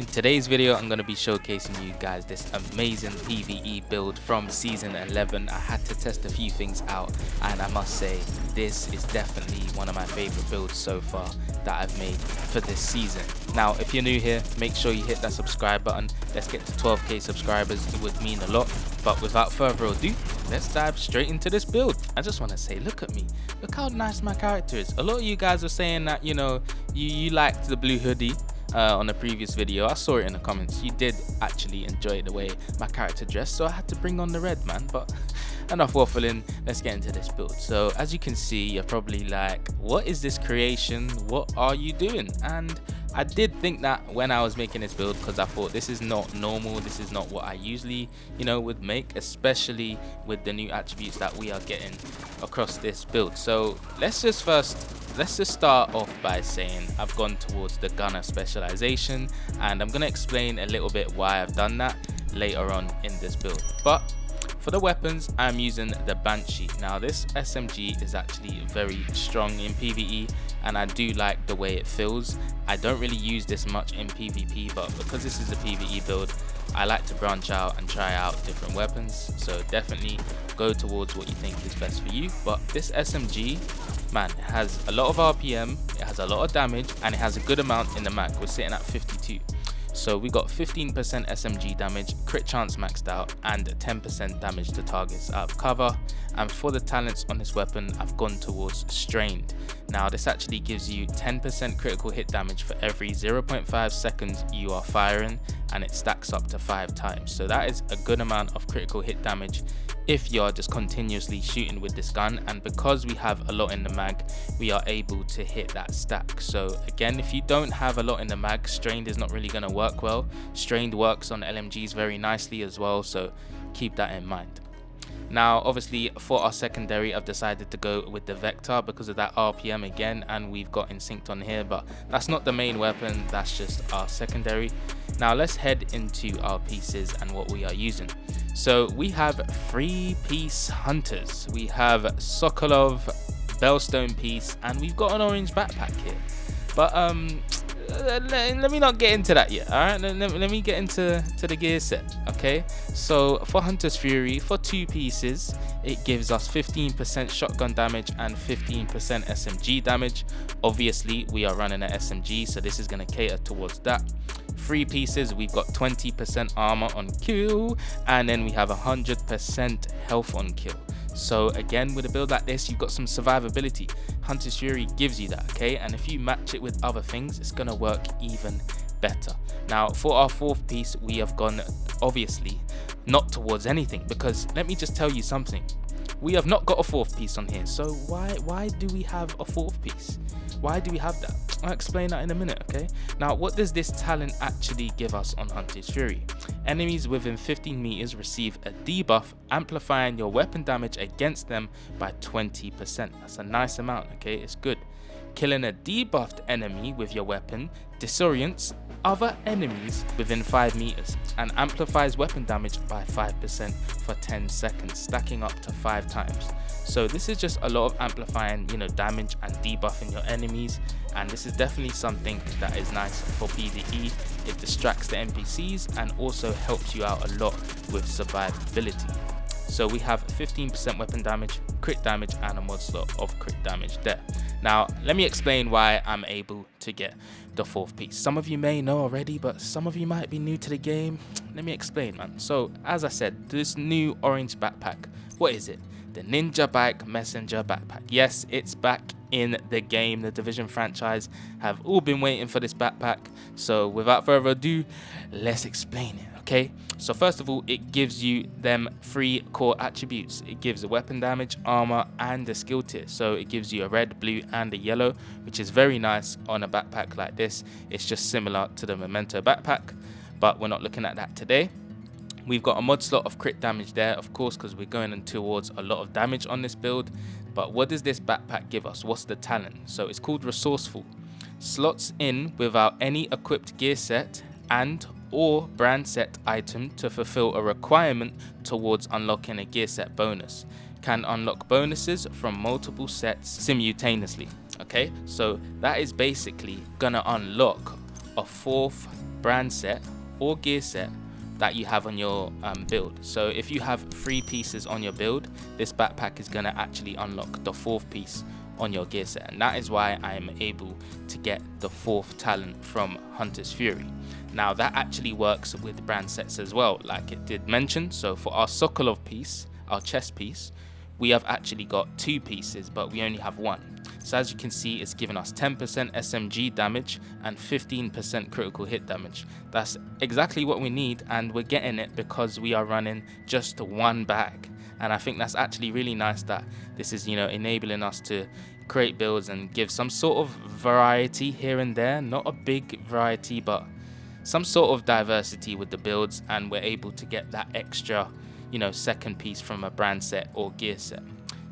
In today's video, I'm going to be showcasing you guys this amazing PvE build from Season 11. I had to test a few things out, and I must say, this is definitely one of my favorite builds so far that I've made for this season. Now, if you're new here, make sure you hit that subscribe button. Let's get to 12k subscribers. It would mean a lot. But without further ado, let's dive straight into this build. I just want to say, look at me. Look how nice my character is. A lot of you guys are saying that, you know, you liked the blue hoodie on the previous video. I saw it in the comments. You did actually enjoy the way my character dressed, so I had to bring on the red, man. But enough waffling, let's get into this build. So as you can see, you're probably like, what is this creation? What are you doing? And I did think that when I was making this build, because I thought this is not normal, this is not what I usually, you know, would make, especially with the new attributes that we are getting across this build. So let's just start off by saying I've gone towards the gunner specialization, and I'm going to explain a little bit why I've done that later on in this build. But for the weapons, I'm using the Banshee. Now this SMG is actually very strong in PvE, and I do like the way it feels. I don't really use this much in PvP, but because this is a PvE build, I like to branch out and try out different weapons. So definitely go towards what you think is best for you. But this SMG, man, it has a lot of RPM, it has a lot of damage, and it has a good amount in the mag. We're sitting at 52. So we got 15% SMG damage, crit chance maxed out, and 10% damage to targets out of cover. And for the talents on this weapon, I've gone towards strained. Now this actually gives you 10% critical hit damage for every 0.5 seconds you are firing, and it stacks up to 5 times. So that is a good amount of critical hit damage if you're just continuously shooting with this gun. And because we have a lot in the mag, we are able to hit that stack. So again, if you don't have a lot in the mag, strained is not really going to work well. Strained works on LMGs very nicely as well, so keep that in mind. Now obviously for our secondary, I've decided to go with the Vector because of that RPM again, and we've got Instinct on here, but that's not the main weapon, that's just our secondary. Now let's head into our pieces and what we are using. So we have 3-piece hunters, we have Sokolov, Bellstone piece, and we've got an orange backpack here. But let me not get into that yet. All right, let me get into the gear set. Okay, so for Hunter's Fury, for 2 pieces, it gives us 15% shotgun damage and 15% SMG damage. Obviously we are running an SMG, so this is going to cater towards that. 3 pieces, we've got 20% armor on kill, and then we have 100% health on kill. So again, with a build like this, you've got some survivability. Hunter's Fury gives you that, okay? And if you match it with other things, it's gonna work even better. Now for our 4th piece, we have gone obviously not towards anything, because let me just tell you something. We have not got a 4th piece on here, so why do we have a 4th piece? Why do we have that? I'll explain that in a minute, okay? Now, what does this talent actually give us on Hunter's Fury? Enemies within 15 meters receive a debuff, amplifying your weapon damage against them by 20%. That's a nice amount, okay? It's good. Killing a debuffed enemy with your weapon disorients other enemies within 5 meters and amplifies weapon damage by 5% for 10 seconds, stacking up to 5 times. So this is just a lot of amplifying, you know, damage and debuffing your enemies, and this is definitely something that is nice for PvE. It distracts the NPCs and also helps you out a lot with survivability. So we have 15% weapon damage, crit damage, and a mod slot of crit damage there. Now let me explain why I'm able to get the 4th piece. Some of you may know already, but some of you might be new to the game. Let me explain, man. So as I said, this new orange backpack, what is it? The NinjaBike Messenger backpack. Yes, it's back in the game. The Division franchise have all been waiting for this backpack. So without further ado, let's explain it. Okay, so first of all, it gives you them 3 core attributes. It gives a weapon damage, armor, and a skill tier. So it gives you a red, blue, and a yellow, which is very nice on a backpack like this. It's just similar to the Memento backpack, but we're not looking at that today. We've got a mod slot of crit damage there, of course, because we're going in towards a lot of damage on this build. But what does this backpack give us? What's the talent? So it's called Resourceful. Slots in without any equipped gear set and or brand set item to fulfill a requirement towards unlocking a gear set bonus. Can unlock bonuses from multiple sets simultaneously. Okay, so that is basically gonna unlock a 4th brand set or gear set that you have on your build. So if you have 3 pieces on your build, this backpack is going to actually unlock the 4th piece on your gear set, and that is why I am able to get the 4th talent from Hunter's Fury. Now that actually works with brand sets as well, like it did mention. So for our Sokolov piece, our chest piece, we have actually got 2 pieces, but we only have 1. So as you can see, it's given us 10% SMG damage and 15% critical hit damage. That's exactly what we need, and we're getting it because we are running just 1 bag. And I think that's actually really nice that this is, enabling us to create builds and give some sort of variety here and there. Not a big variety, but some sort of diversity with the builds, and we're able to get that extra, second piece from a brand set or gear set.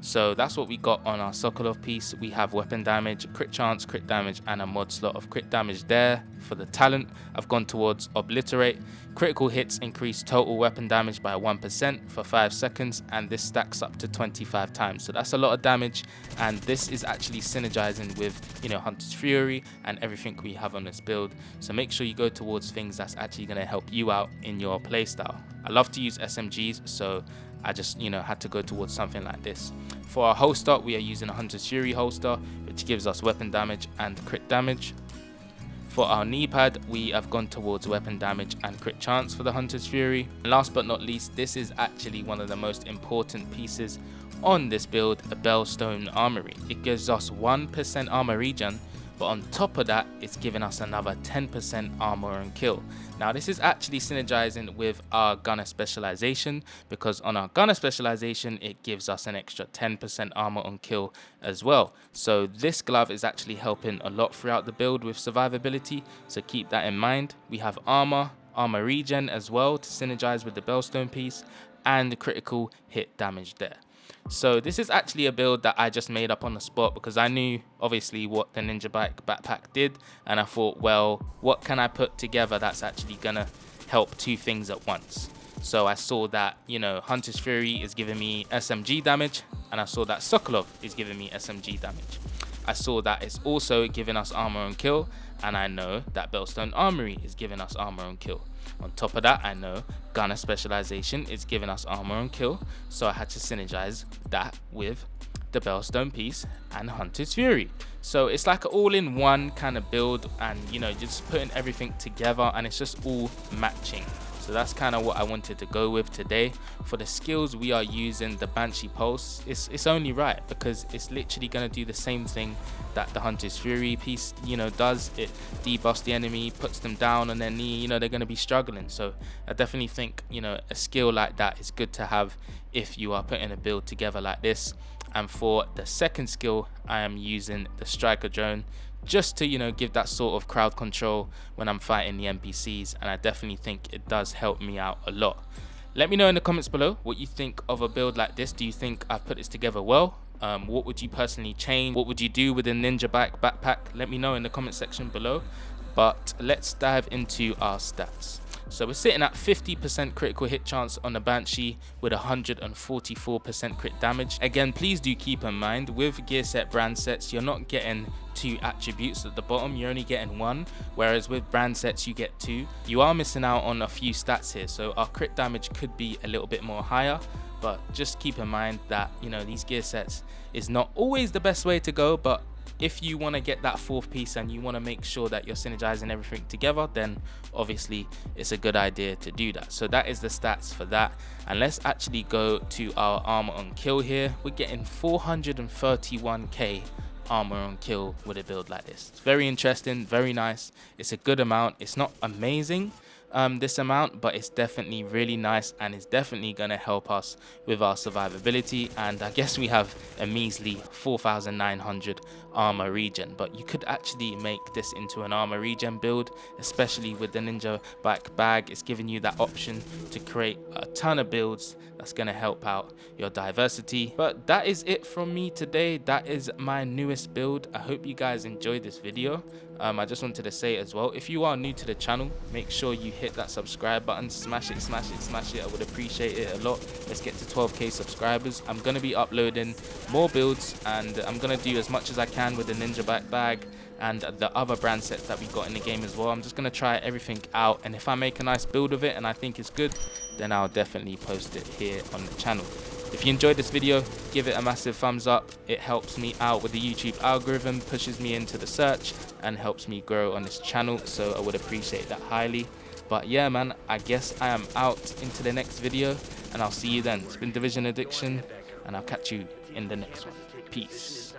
So that's what we got on our Sokolov piece. We have weapon damage, crit chance, crit damage, and a mod slot of crit damage there. For the talent, I've gone towards Obliterate. Critical hits increase total weapon damage by 1% for 5 seconds, and this stacks up to 25 times. So that's a lot of damage, and this is actually synergizing with, Hunter's Fury and everything we have on this build. So make sure you go towards things that's actually going to help you out in your playstyle. I love to use SMGs, so I just had to go towards something like this. For our holster, we are using a Hunter's Fury holster, which gives us weapon damage and crit damage. For our knee pad, we have gone towards weapon damage and crit chance for the Hunter's Fury. And last but not least, this is actually one of the most important pieces on this build, a Bellstone Armory. It gives us 1% armor regen, but on top of that, it's giving us another 10% armor and kill. Now this is actually synergizing with our gunner specialization, because on our gunner specialization, it gives us an extra 10% armor on kill as well. So this glove is actually helping a lot throughout the build with survivability, so keep that in mind. We have armor regen as well to synergize with the Bellstone piece, and critical hit damage there. So this is actually a build that I just made up on the spot, because I knew obviously what the NinjaBike backpack did, and I thought, well, what can I put together that's actually gonna help 2 things at once? So I saw that, Hunter's Fury is giving me SMG damage, and I saw that Sokolov is giving me SMG damage. I saw that it's also giving us armor and kill, and I know that Bellstone Armory is giving us armor and kill. On top of that, I know gunner specialization is giving us armor and kill, so I had to synergize that with the Bellstone piece and Hunter's Fury. So it's like an all-in-one kind of build, and just putting everything together, and it's just all matching. So that's kind of what I wanted to go with today. For the skills, we are using the Banshee Pulse. It's only right, because it's literally going to do the same thing that the Hunter's Fury piece does. It debuffs the enemy, puts them down on their knee. They're going to be struggling. So I definitely think a skill like that is good to have if you are putting a build together like this. And for the second skill, I am using the Striker Drone, just to give that sort of crowd control when I'm fighting the NPCs, and I definitely think it does help me out a lot. Let me know in the comments below what you think of a build like this. Do you think I've put this together well? What would you personally change? What would you do with a NinjaBike backpack? Let me know in the comment section below. But let's dive into our stats. So we're sitting at 50% critical hit chance on the Banshee with 144% crit damage. Again, please do keep in mind, with gear set brand sets, you're not getting 2 attributes at the bottom, you're only getting 1, whereas with brand sets you get 2. You are missing out on a few stats here, so our crit damage could be a little bit more higher, but just keep in mind that these gear sets is not always the best way to go. But if you want to get that 4th piece and you want to make sure that you're synergizing everything together, then obviously it's a good idea to do that. So that is the stats for that. And let's actually go to our armor on kill here. We're getting 431k armor on kill with a build like this. It's very interesting, very nice. It's a good amount. It's not amazing, this amount, but it's definitely really nice, and it's definitely going to help us with our survivability. And I guess we have a measly 4,900 armor regen, but you could actually make this into an armor regen build, especially with the NinjaBike bag. It's giving you that option to create a ton of builds that's going to help out your diversity. But that is it from me today. That is my newest build. I hope you guys enjoyed this video. I just wanted to say as well, if you are new to the channel, make sure you hit that subscribe button, smash it, smash it, smash it. I would appreciate it a lot. Let's get to 12k subscribers. I'm going to be uploading more builds, and I'm going to do as much as I can with the NinjaBike bag and the other brand sets that we got in the game as well. I'm just going to try everything out, and if I make a nice build of it and I think it's good, then I'll definitely post it here on the channel. If you enjoyed this video, give it a massive thumbs up. It helps me out with the YouTube algorithm, pushes me into the search, and helps me grow on this channel, so I would appreciate that highly. But yeah, man, I guess I am out into the next video, and I'll see you then. It's been Division Addiction, and I'll catch you in the next one. Peace.